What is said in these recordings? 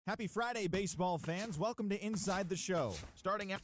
Happy Friday, baseball fans. Welcome to Inside the Show. Starting out.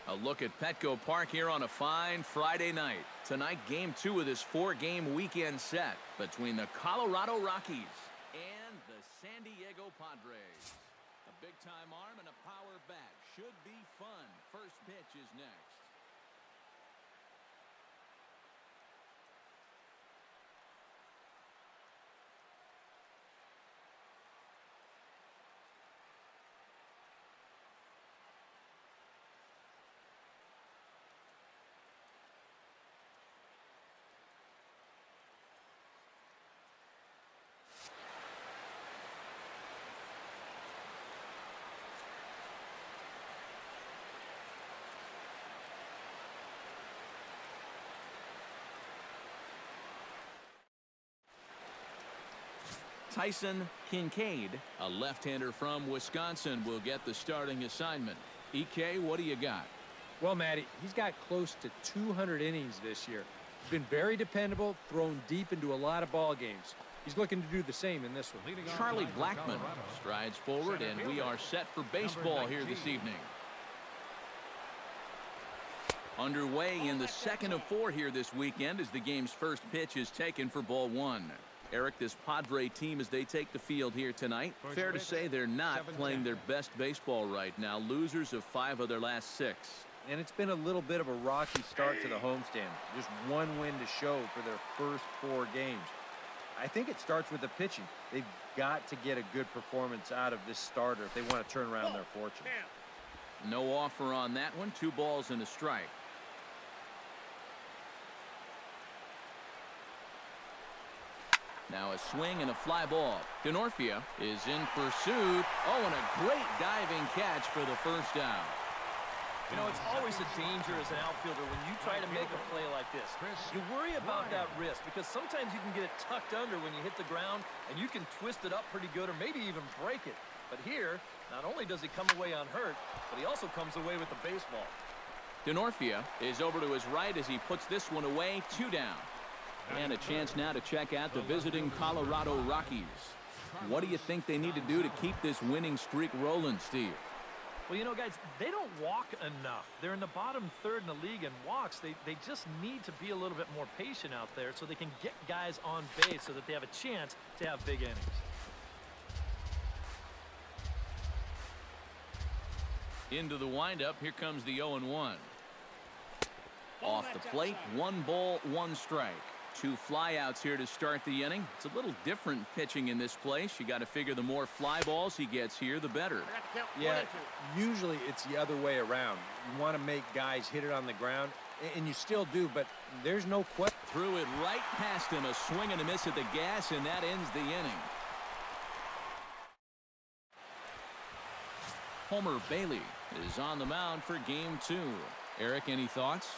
A look at Petco Park here on a fine Friday night. Tonight, Game 2 of this 4-game weekend set between the Colorado Rockies and the San Diego Padres. A big-time arm and a power bat. Should be fun. First pitch is next. Tyson Kincaid, a left-hander from Wisconsin, will get the starting assignment. EK, what do you got? Well, Matty, he's got close to 200 innings this year. He's been very dependable, thrown deep into a lot of ball games. He's looking to do the same in this one. Charlie Blackmon strides forward, and we are set for baseball here this evening. Underway in the second of 4 here this weekend as the game's first pitch is taken for ball 1. Eric, this Padre team, as they take the field here tonight, fair to say they're not playing their best baseball right now. Losers of 5 of their last 6. And it's been a little bit of a rocky start to the homestand. Just one win to show for their first 4 games. I think it starts with the pitching. They've got to get a good performance out of this starter if they want to turn around their fortune. No offer on that one. 2 balls and a strike. Now a swing and a fly ball. Denorfia is in pursuit. Oh, and a great diving catch for the first down. You know, it's always a danger as an outfielder when you try to make a play like this. You worry about that wrist because sometimes you can get it tucked under when you hit the ground and you can twist it up pretty good or maybe even break it. But here, not only does he come away unhurt, but he also comes away with the baseball. Denorfia is over to his right as he puts this one away. 2 down. And a chance now to check out the visiting Colorado Rockies. What do you think they need to do to keep this winning streak rolling, Steve? Well, you know, guys, they don't walk enough. They're in the bottom third in the league in walks. They just need to be a little bit more patient out there so they can get guys on base so that they have a chance to have big innings. Into the windup, here comes the 0-1. Off the plate, 1 ball, 1 strike. 2 flyouts here to start the inning. It's a little different pitching in this place. You got to figure the more fly balls he gets here, the better. Yeah, usually it's the other way around. You want to make guys hit it on the ground, and you still do, but there's no question. Threw it right past him, a swing and a miss at the gas, and that ends the inning. Homer Bailey is on the mound for game 2. Eric, any thoughts?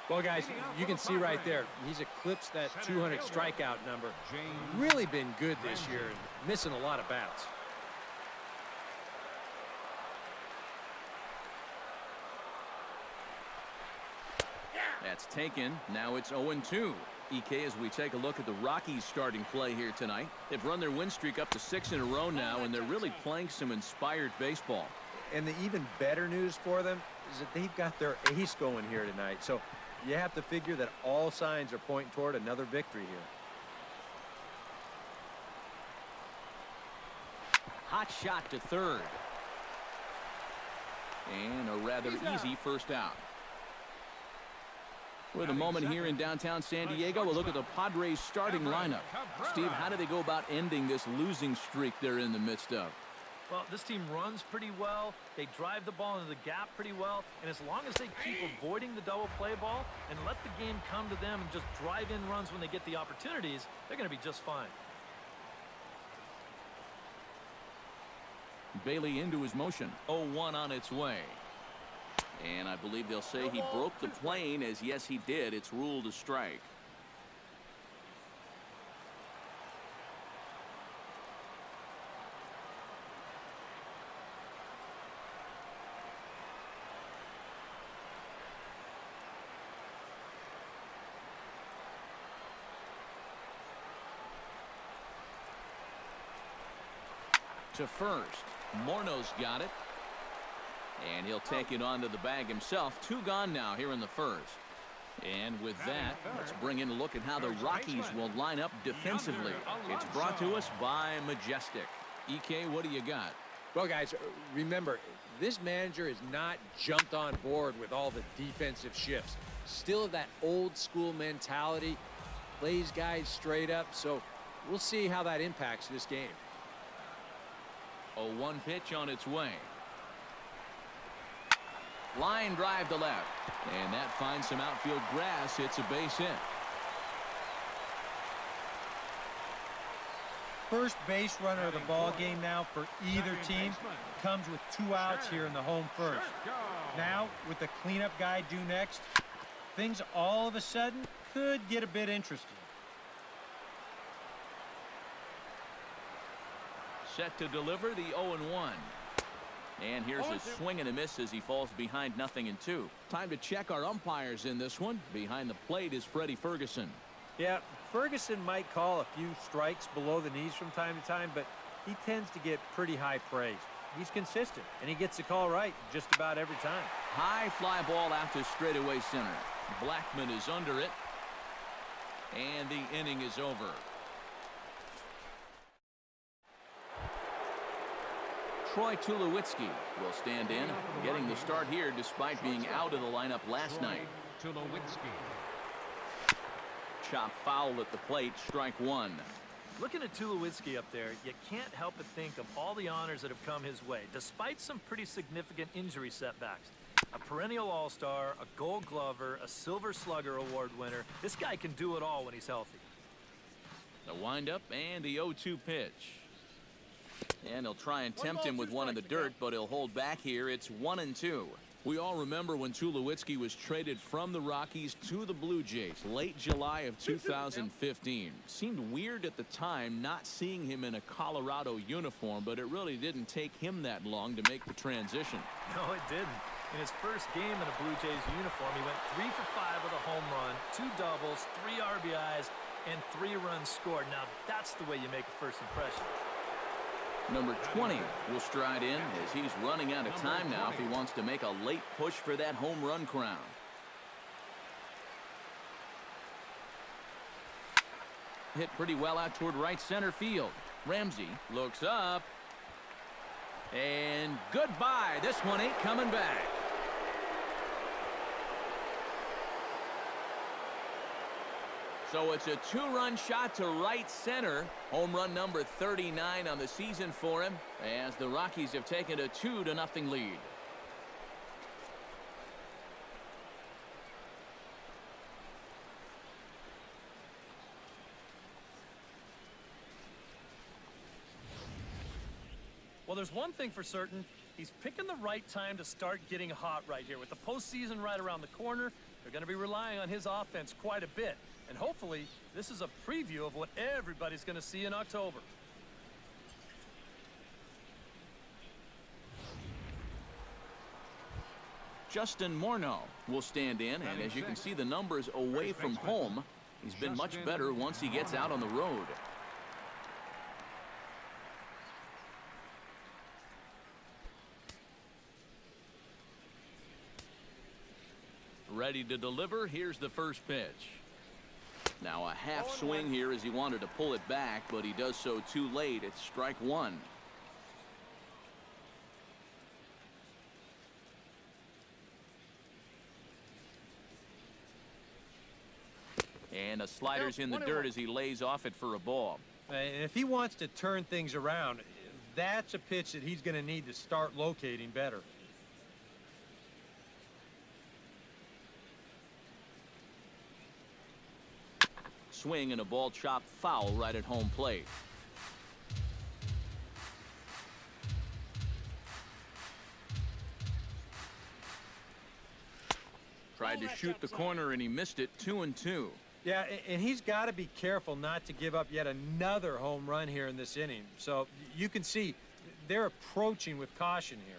Well, guys, you can see right there, he's eclipsed that 200 strikeout number. Really been good this year and missing a lot of bats. That's taken. Now it's 0-2. EK, as we take a look at the Rockies starting play here tonight. They've run their win streak up to 6 in a row now, and they're really playing some inspired baseball. And the even better news for them is that they've got their ace going here tonight. So you have to figure that all signs are pointing toward another victory here. Hot shot to third. And a rather easy first out. With a moment here in downtown San Diego, we'll look at the Padres starting lineup. Steve, how do they go about ending this losing streak they're in the midst of? Well, this team runs pretty well. They drive the ball into the gap pretty well. And as long as they keep avoiding the double play ball and let the game come to them and just drive in runs when they get the opportunities, they're going to be just fine. Bailey into his motion. 0-1 on its way. And I believe they'll say he broke the plane, as yes, he did. It's ruled a strike. To first. Morno's got it. And he'll take it onto the bag himself. 2 gone now here in the first. And with that, let's bring in a look at how the Rockies will line up defensively. It's brought to us by Majestic. EK, what do you got? Well, guys, remember, this manager has not jumped on board with all the defensive shifts. Still that old school mentality, plays guys straight up. So we'll see how that impacts this game. A 1 pitch on its way. Line drive to left. And that finds some outfield grass. It's a base hit. First base runner of the ball game now for either team comes with 2 outs here in the home first. Now, with the cleanup guy due next, things all of a sudden could get a bit interesting. Set to deliver the 0-1. And here's a swing and a miss as he falls behind 0-2. Time to check our umpires in this one. Behind the plate is Freddie Ferguson. Yeah, Ferguson might call a few strikes below the knees from time to time, but he tends to get pretty high praise. He's consistent, and he gets the call right just about every time. High fly ball out to straightaway center. Blackman is under it. And the inning is over. Troy Tulowitzki will stand in, getting the start here despite being out of the lineup last night. Chop foul at the plate, strike 1. Looking at Tulowitzki up there, you can't help but think of all the honors that have come his way, despite some pretty significant injury setbacks. A perennial all-star, a gold glover, a silver slugger award winner. This guy can do it all when he's healthy. The windup and the 0-2 pitch. And he'll try and tempt him with one in the dirt, but he'll hold back here. It's 1-2. We all remember when Tulowitzki was traded from the Rockies to the Blue Jays late July of 2015. Seemed weird at the time not seeing him in a Colorado uniform, but it really didn't take him that long to make the transition. No, it didn't. In his first game in a Blue Jays uniform, he went 3 for 5 with a home run, 2 doubles, 3 RBIs, and 3 runs scored. Now, that's the way you make a first impression. Number 20 will stride in as he's running out of time now if he wants to make a late push for that home run crown. Hit pretty well out toward right center field. Ramsey looks up. And goodbye. This one ain't coming back. So it's a two-run shot to right center. Home run number 39 on the season for him as the Rockies have taken a 2-0 lead. Well, there's one thing for certain. He's picking the right time to start getting hot right here. With the postseason right around the corner, they're going to be relying on his offense quite a bit. And hopefully, this is a preview of what everybody's going to see in October. Justin Morneau will stand in, and as you can see the numbers away from home, he's been much better once he gets out on the road. Ready to deliver. Here's the first pitch. Now a half swing here as he wanted to pull it back, but he does so too late. It's strike one. And a slider's in the dirt as he lays off it for a ball. And if he wants to turn things around, that's a pitch that he's going to need to start locating better. Swing and a ball chopped foul right at home plate. Tried to shoot the corner and he missed it. 2-2. Yeah, and he's got to be careful not to give up yet another home run here in this inning. So you can see they're approaching with caution here.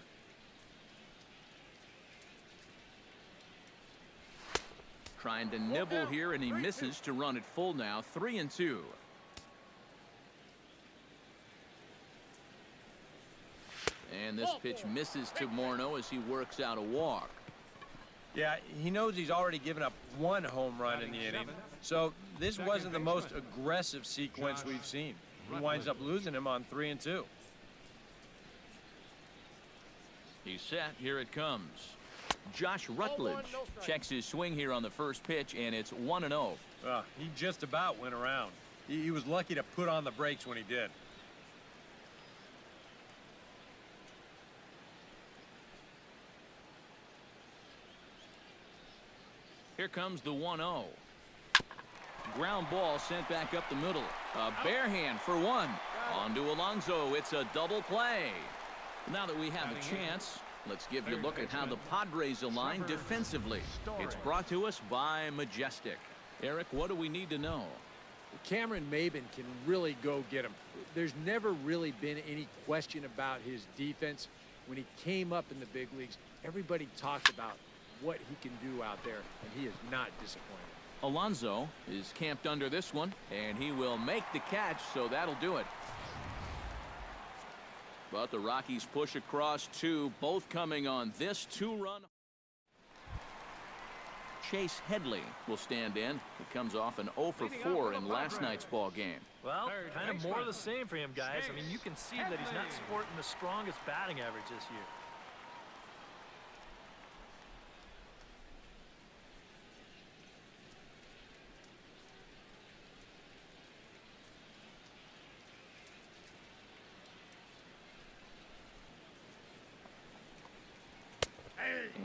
Trying to nibble here, and he misses to run it full now. 3-2. And this pitch misses to Morneau as he works out a walk. Yeah, he knows he's already given up one home run in the inning. So this wasn't the most aggressive sequence we've seen. He winds up losing him on 3-2. He's set. Here it comes. Josh Rutledge checks his swing here on the first pitch, and it's 1-0. He just about went around. He was lucky to put on the brakes when he did. Here comes the 1-0. Ground ball sent back up the middle. A bare hand for one. On to Alonso. It's a double play. Now that we have a chance, let's give you a look at how the Padres align defensively. It's brought to us by Majestic. Eric, what do we need to know? Cameron Maben can really go get him. There's never really been any question about his defense. When he came up in the big leagues, everybody talked about what he can do out there, and he is not disappointed. Alonso is camped under this one, and he will make the catch, so that'll do it. But the Rockies push across two, both coming on this two-run. Chase Headley will stand in. He comes off an 0 for 4 in last night's ball game. Well, kind of more of the same for him, guys. I mean, you can see that he's not sporting the strongest batting average this year.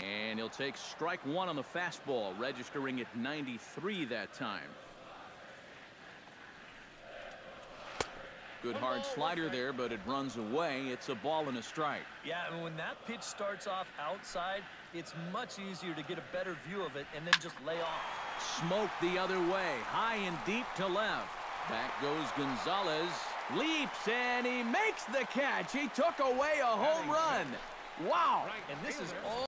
And he'll take strike one on the fastball, registering at 93 that time. Good hard slider there, but it runs away. It's a ball and a strike. Yeah, and when that pitch starts off outside, it's much easier to get a better view of it and then just lay off. Smoke the other way, high and deep to left. Back goes Gonzalez. Leaps, and he makes the catch. He took away a home run. Wow. And this is all